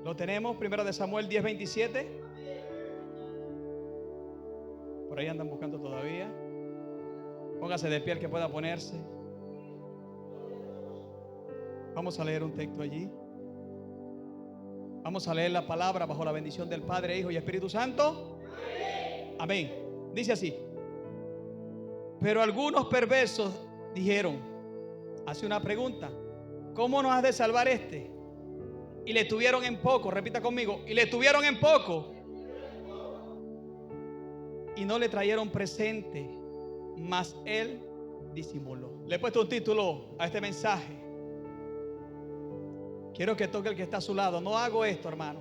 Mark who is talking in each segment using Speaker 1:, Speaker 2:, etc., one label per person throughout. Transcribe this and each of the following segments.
Speaker 1: Lo tenemos, 1 Samuel 10:27. Por ahí andan buscando todavía. Póngase de pie el que pueda ponerse. Vamos a leer un texto allí. Vamos a leer la palabra bajo la bendición del Padre, Hijo y Espíritu Santo. Amén. Dice así: pero algunos perversos dijeron, hace una pregunta: ¿cómo nos has de salvar este? Y le tuvieron en poco. Repita conmigo: y le tuvieron en poco. Y no le trajeron presente, mas él disimuló. Le he puesto un título a este mensaje. Quiero que toque el que está a su lado. No hago esto, hermano,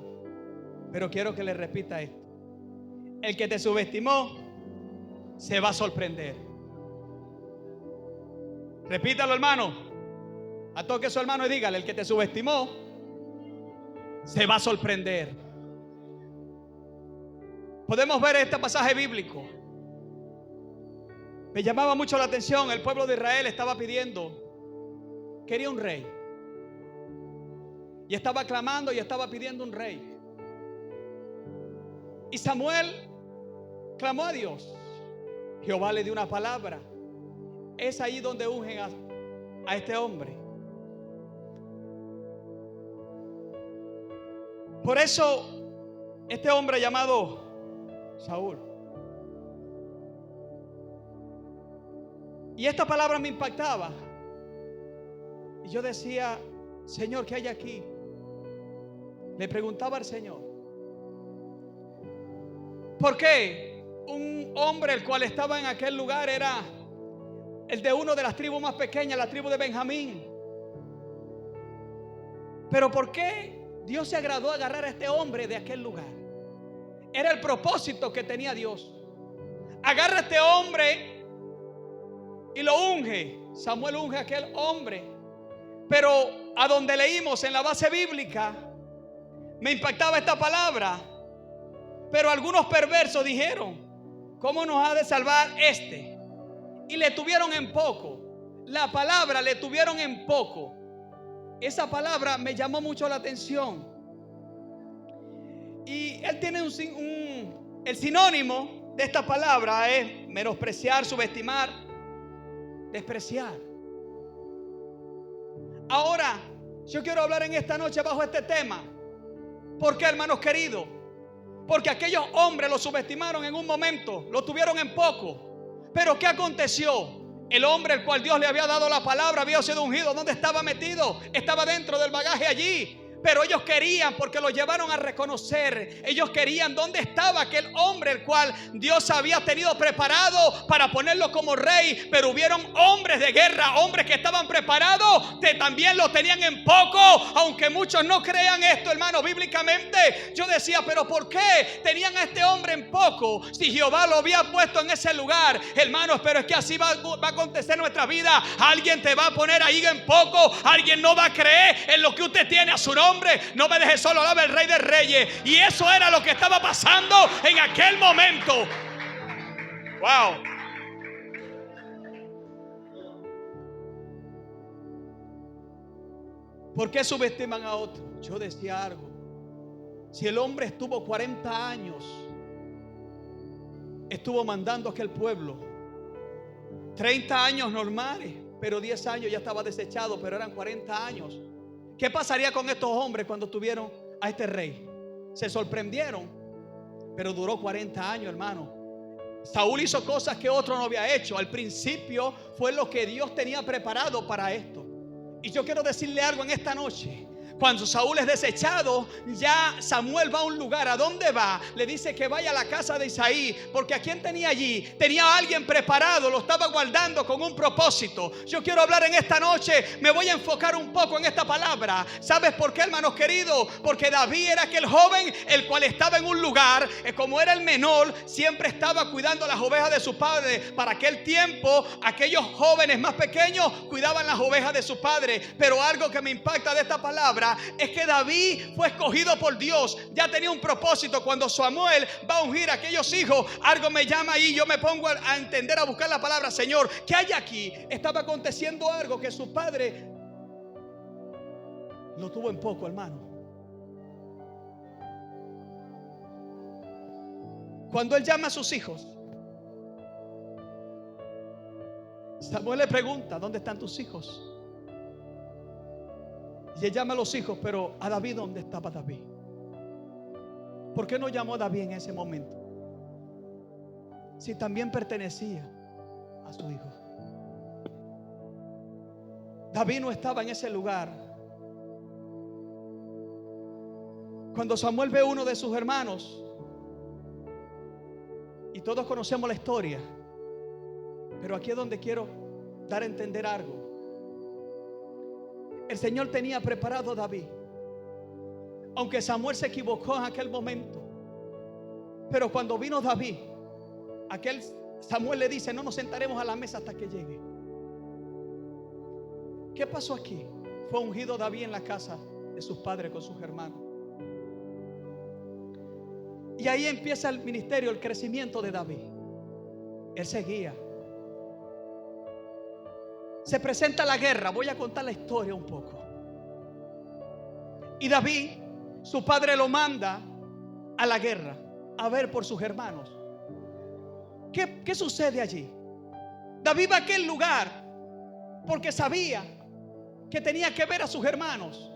Speaker 1: pero quiero que le repita esto: el que te subestimó se va a sorprender. Repítalo, hermano. A toque a su hermano y dígale: el que te subestimó se va a sorprender. Podemos ver este pasaje bíblico. Me llamaba mucho la atención. El pueblo de Israel estaba pidiendo, quería un rey, y estaba clamando y estaba pidiendo un rey. Y Samuel clamó a Dios. Jehová le dio una palabra. Es ahí donde ungen a este hombre. Por eso este hombre llamado Saúl, y esta palabra me impactaba, y yo decía: Señor, ¿qué hay aquí? Le preguntaba al Señor, ¿por qué un hombre el cual estaba en aquel lugar era el de una de las tribus más pequeñas, la tribu de Benjamín? Pero ¿por qué Dios se agradó a agarrar a este hombre de aquel lugar? Era el propósito que tenía Dios. Agarra a este hombre y lo unge. Samuel unge a aquel hombre. Pero a donde leímos en la base bíblica, me impactaba esta palabra: pero algunos perversos dijeron, ¿cómo nos ha de salvar este? Y le tuvieron en poco. La palabra le tuvieron en poco. Esa palabra me llamó mucho la atención. Y él tiene el sinónimo de esta palabra es menospreciar, subestimar, despreciar. Ahora, yo quiero hablar en esta noche bajo este tema. ¿Por qué, hermanos queridos? Porque aquellos hombres lo subestimaron en un momento, lo tuvieron en poco. Pero ¿qué aconteció? El hombre al cual Dios le había dado la palabra había sido ungido. ¿Dónde estaba metido? Estaba dentro del bagaje allí. Pero ellos querían, porque lo llevaron a reconocer, ellos querían dónde estaba aquel hombre el cual Dios había tenido preparado para ponerlo como rey. Pero hubieron hombres de guerra, hombres que estaban preparados, que también lo tenían en poco. Aunque muchos no crean esto, hermano, bíblicamente, yo decía, pero ¿por qué tenían a este hombre en poco si Jehová lo había puesto en ese lugar? Hermanos, pero es que así va a acontecer en nuestra vida. Alguien te va a poner ahí en poco. Alguien no va a creer en lo que usted tiene a su nombre. No me deje solo, alaba el Rey de Reyes. Y eso era lo que estaba pasando en aquel momento. Wow. ¿Por qué subestiman a otro? Yo decía algo. Si el hombre estuvo 40 años, estuvo mandando a aquel pueblo, 30 años normales, pero 10 años ya estaba desechado, pero eran 40 años. ¿Qué pasaría con estos hombres cuando tuvieron a este rey? Se sorprendieron, pero duró 40 años, hermano. Saúl hizo cosas que otro no había hecho. Al principio fue lo que Dios tenía preparado para esto. Y yo quiero decirle algo en esta noche. Cuando Saúl es desechado, ya Samuel va a un lugar. ¿A dónde va? Le dice que vaya a la casa de Isaí, porque ¿a quién tenía allí? Tenía a alguien preparado, lo estaba guardando con un propósito. Yo quiero hablar en esta noche, me voy a enfocar un poco en esta palabra. ¿Sabes por qué, hermanos queridos? Porque David era aquel joven el cual estaba en un lugar, como era el menor, siempre estaba cuidando las ovejas de su padre. Para aquel tiempo, aquellos jóvenes más pequeños cuidaban las ovejas de su padre. Pero algo que me impacta de esta palabra es que David fue escogido por Dios. Ya tenía un propósito. Cuando Samuel va a ungir a aquellos hijos, algo me llama ahí. Yo me pongo a entender, a buscar la palabra. Señor, ¿qué hay aquí? Estaba aconteciendo algo que su padre lo tuvo en poco, hermano. Cuando él llama a sus hijos, Samuel le pregunta: ¿dónde están tus hijos? Y él llama a los hijos, pero a David, ¿dónde estaba David? ¿Por qué no llamó a David en ese momento? Si también pertenecía a su hijo. David no estaba en ese lugar. Cuando Samuel ve a uno de sus hermanos, y todos conocemos la historia, pero aquí es donde quiero dar a entender algo. El Señor tenía preparado a David, aunque Samuel se equivocó en aquel momento. Pero cuando vino David, Samuel le dice: no nos sentaremos a la mesa hasta que llegue. ¿Qué pasó aquí? Fue ungido David en la casa de sus padres con sus hermanos. Y ahí empieza el ministerio, el crecimiento de David. Él seguía. Se presenta la guerra. Voy a contar la historia un poco. Y David, su padre lo manda a la guerra a ver por sus hermanos. ¿Qué sucede allí? David va a aquel lugar porque sabía que tenía que ver a sus hermanos.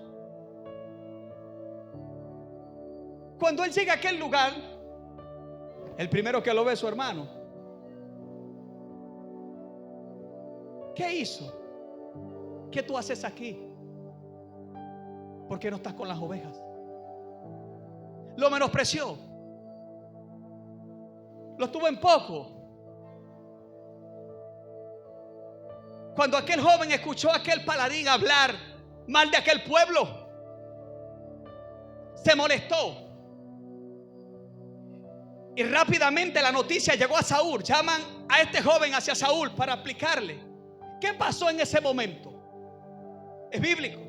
Speaker 1: Cuando él llega a aquel lugar, el primero que lo ve es su hermano. ¿Qué hizo? ¿Qué tú haces aquí? ¿Por qué no estás con las ovejas? Lo menospreció. Lo tuvo en poco. Cuando aquel joven escuchó a aquel paladín hablar mal de aquel pueblo, se molestó. Y rápidamente la noticia llegó a Saúl. Llaman a este joven hacia Saúl para explicarle qué pasó en ese momento. Es bíblico.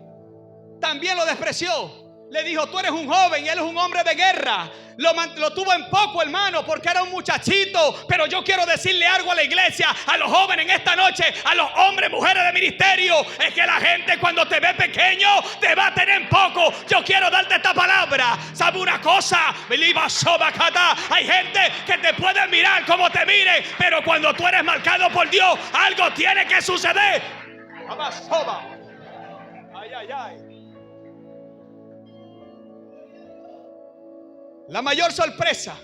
Speaker 1: También lo despreció. Le dijo: tú eres un joven y él es un hombre de guerra. Lo tuvo en poco, hermano, porque era un muchachito. Pero yo quiero decirle algo a la iglesia, a los jóvenes en esta noche, a los hombres, mujeres de ministerio: es que la gente cuando te ve pequeño te va a tener en poco. Yo quiero darte esta palabra. ¿Sabe una cosa? Hay gente que te puede mirar como te mire, pero cuando tú eres marcado por Dios, algo tiene que suceder. Ay, ay, ay. La mayor sorpresa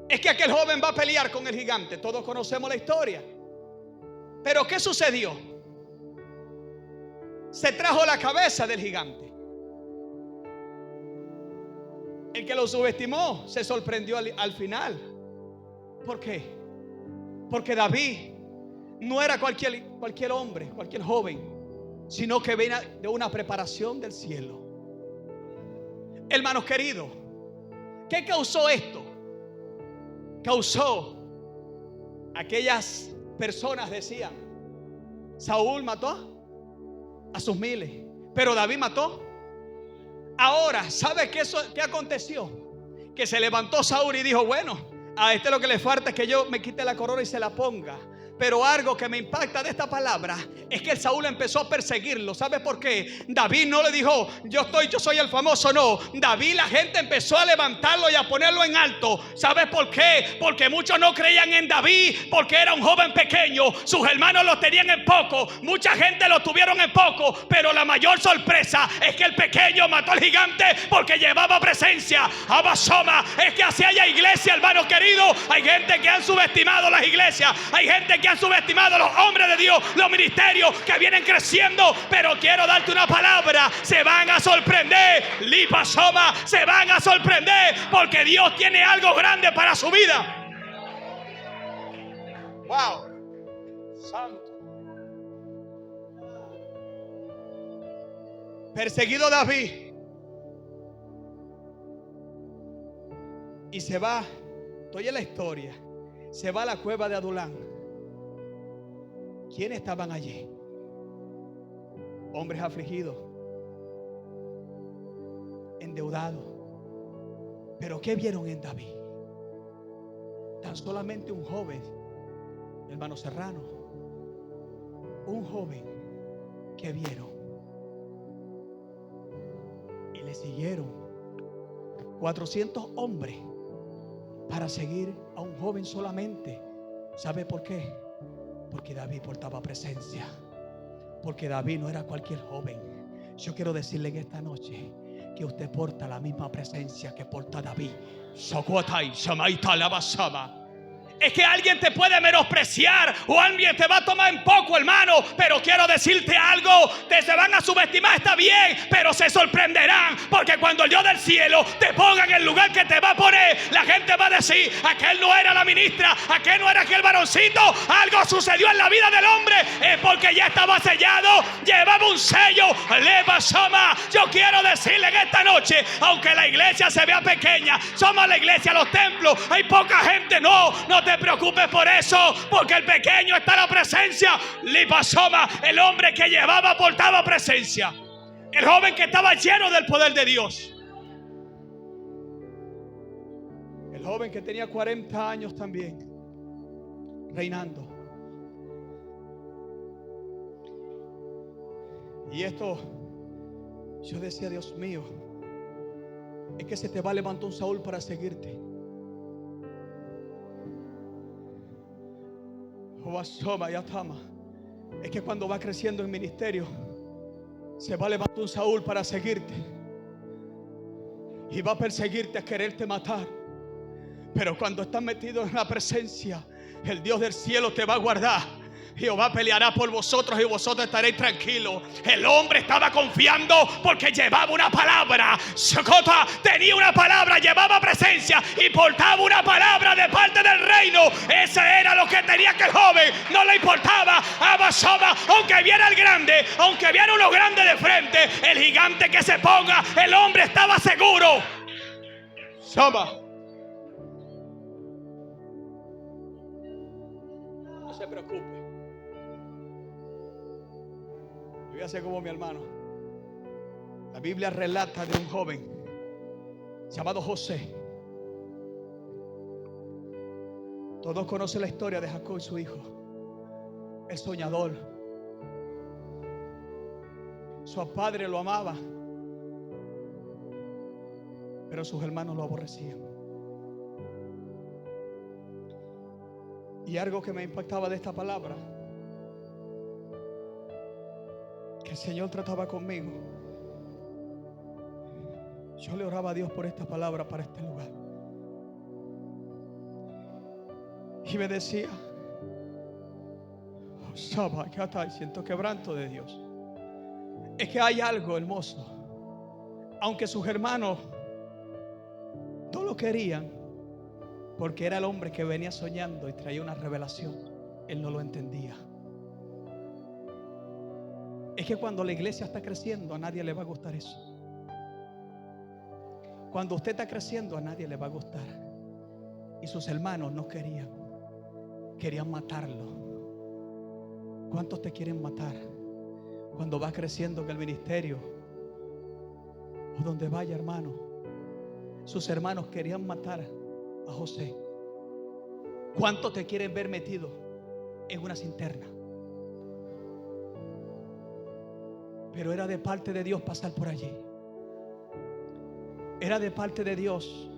Speaker 1: es que aquel joven va a pelear con el gigante. Todos conocemos la historia. Pero ¿qué sucedió? Se trajo la cabeza del gigante. El que lo subestimó se sorprendió al final. ¿Por qué? Porque David no era cualquier hombre, cualquier joven, sino que venía de una preparación del cielo. Hermanos queridos, ¿qué causó esto? Causó, aquellas personas decían: Saúl mató a sus miles, pero David mató. Ahora, ¿sabe qué aconteció? Que se levantó Saúl y dijo: bueno, a este lo que le falta es que yo me quite la corona y se la ponga. Pero algo que me impacta de esta palabra es que el Saúl empezó a perseguirlo. ¿Sabe por qué? David no le dijo: yo soy el famoso. No, David, la gente empezó a levantarlo y a ponerlo en alto. ¿Sabes por qué? Porque muchos no creían en David, porque era un joven pequeño. Sus hermanos lo tenían en poco. Mucha gente lo tuvieron en poco. Pero la mayor sorpresa es que el pequeño mató al gigante porque llevaba presencia. Abasoma. Es que así haya iglesia, hermanos queridos. Hay gente que han subestimado las iglesias. Hay gente que han subestimado a los hombres de Dios, los ministerios que vienen creciendo. Pero quiero darte una palabra: se van a sorprender. Lipasoma, se van a sorprender, porque Dios tiene algo grande para su vida. Wow, santo. Perseguido David, y se va. Estoy en la historia. Se va a la cueva de Adulán. ¿Quiénes estaban allí? Hombres afligidos, endeudados. Pero ¿qué vieron en David? Tan solamente un joven, hermano Serrano, un joven que vieron y le siguieron 400 hombres para seguir a un joven solamente. ¿Sabe por qué? Porque David portaba presencia. Porque David no era cualquier joven. Yo quiero decirle en esta noche que usted porta la misma presencia que porta David. Es que alguien te puede menospreciar o alguien te va a tomar en poco, hermano, pero quiero decirte algo: te se van a subestimar, está bien, pero se sorprenderán, porque cuando el Dios del cielo te ponga en el lugar que te va a poner, la gente va a decir: aquel no era la ministra, aquel no era aquel varoncito. Algo sucedió en la vida del hombre, es porque ya estaba sellado, llevaba un sello. Yo quiero decirle en esta noche, aunque la iglesia se vea pequeña, somos la iglesia, los templos, hay poca gente, no te preocupes por eso, porque el pequeño está en la presencia. El hombre que llevaba, portaba presencia. El joven que estaba lleno del poder de Dios. El joven que tenía 40 años también, reinando. Y esto, yo decía: Dios mío, es que se te va a levantar un Saúl para seguirte. Es que cuando va creciendo en ministerio, se va a levantar un Saúl para seguirte y va a perseguirte, a quererte matar. Pero cuando estás metido en la presencia, el Dios del cielo te va a guardar. Jehová peleará por vosotros y vosotros estaréis tranquilos. El hombre estaba confiando porque llevaba una palabra. Tenía una palabra, llevaba presencia y portaba una palabra de parte del reino. Ese era lo que tenía que el joven. No le importaba. Aunque viera el grande, aunque viera uno grande de frente, el gigante que se ponga, el hombre estaba seguro. No se preocupe. Yo voy a hacer como mi hermano. La Biblia relata de un joven llamado José. Todos conocen la historia de Jacob y su hijo, el soñador. Su padre lo amaba, pero sus hermanos lo aborrecían. Y algo que me impactaba de esta palabra, que el Señor trataba conmigo. Yo le oraba a Dios por esta palabra para este lugar. Y me decía: siento quebranto de Dios. Es que hay algo hermoso. Aunque sus hermanos no lo querían, porque era el hombre que venía soñando y traía una revelación, él no lo entendía. Es que cuando la iglesia está creciendo, a nadie le va a gustar eso. Cuando usted está creciendo, a nadie le va a gustar. Y sus hermanos no querían matarlo. ¿Cuántos te quieren matar cuando vas creciendo en el ministerio o donde vaya, hermano? Sus hermanos querían matar a José. ¿Cuántos te quieren ver metido en una cisterna? Pero era de parte de Dios pasar por allí. Era de parte de Dios,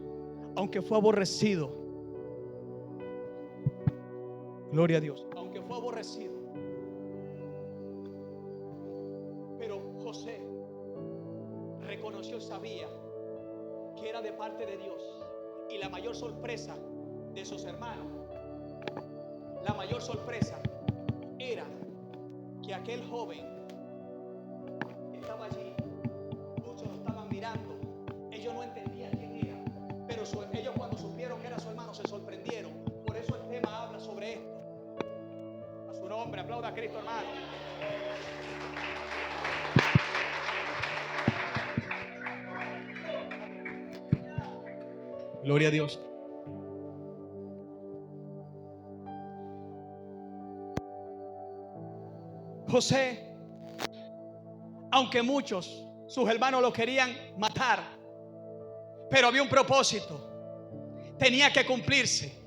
Speaker 1: aunque fue aborrecido. Gloria a Dios. Aunque fue aborrecido, pero José reconoció y sabía que era de parte de Dios. Y la mayor sorpresa de sus hermanos, la mayor sorpresa era que aquel joven estaba allí. Muchos lo estaban mirando. Ellos no entendían quién era, pero ellos cuando supieron que era su hermano se sorprendieron. Por eso el tema habla sobre esto. A su nombre, aplauda a Cristo, hermano. Gloria a Dios. José, aunque muchos, sus hermanos lo querían matar, pero había un propósito. Tenía que cumplirse.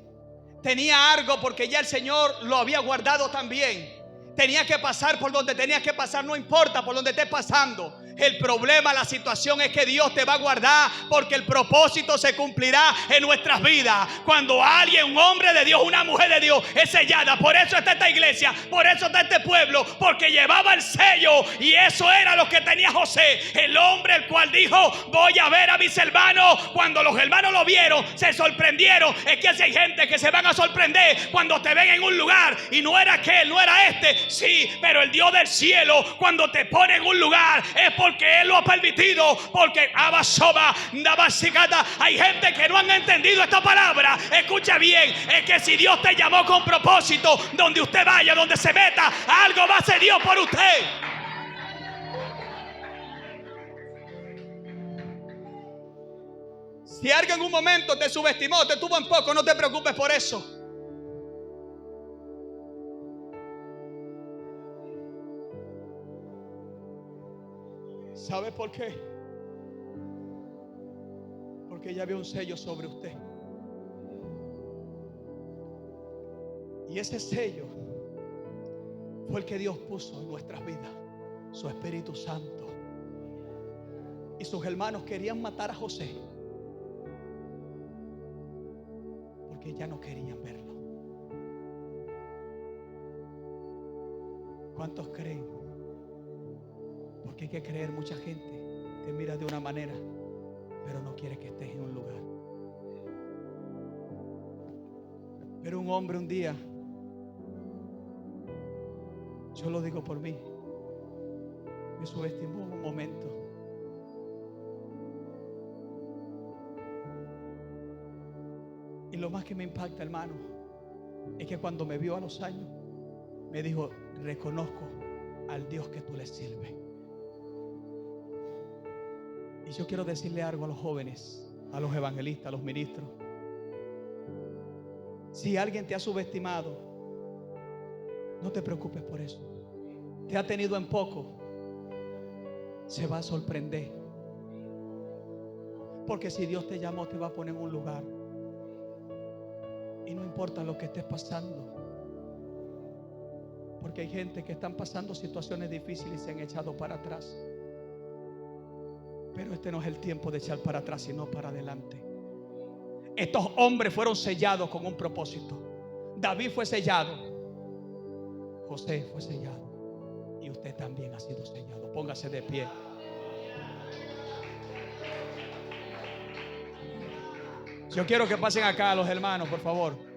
Speaker 1: Tenía algo porque ya el Señor lo había guardado también. Tenía que pasar por donde tenía que pasar, no importa por donde estés pasando. El problema, la situación es que Dios te va a guardar, porque el propósito se cumplirá en nuestras vidas. Cuando alguien, un hombre de Dios, una mujer de Dios es sellada. Por eso está esta iglesia, por eso está este pueblo, porque llevaba el sello. Y eso era lo que tenía José, el hombre el cual dijo: voy a ver a mis hermanos. Cuando los hermanos lo vieron, se sorprendieron. Es que así hay gente que se van a sorprender cuando te ven en un lugar y no era aquel, no era este. Sí, pero el Dios del cielo, cuando te pone en un lugar, es porque Él lo ha permitido. Porque hay gente que no han entendido esta palabra. Escucha bien, es que si Dios te llamó con propósito, donde usted vaya, donde se meta, algo va a hacer Dios por usted. Si alguien en un momento te subestimó, te tuvo en poco, no te preocupes por eso. ¿Sabe por qué? Porque ya había un sello sobre usted. Y ese sello fue el que Dios puso en nuestras vidas, su Espíritu Santo. Y sus hermanos querían matar a José porque ya no querían verlo. ¿Cuántos creen? Porque hay que creer, mucha gente te mira de una manera, pero no quiere que estés en un lugar. Pero un hombre un día, yo lo digo por mí, me subestimó en un momento. Y lo más que me impacta, hermano, es que cuando me vio a los años, me dijo: reconozco al Dios que tú le sirves. Y yo quiero decirle algo a los jóvenes, a los evangelistas, a los ministros. Si alguien te ha subestimado, no te preocupes por eso. Te ha tenido en poco, se va a sorprender. Porque si Dios te llamó, te va a poner en un lugar. Y no importa lo que estés pasando. Porque hay gente que están pasando situaciones difíciles y se han echado para atrás. Pero este no es el tiempo de echar para atrás, sino para adelante. Estos hombres fueron sellados con un propósito. David fue sellado, José fue sellado, y usted también ha sido sellado. Póngase de pie. Yo quiero que pasen acá los hermanos, por favor.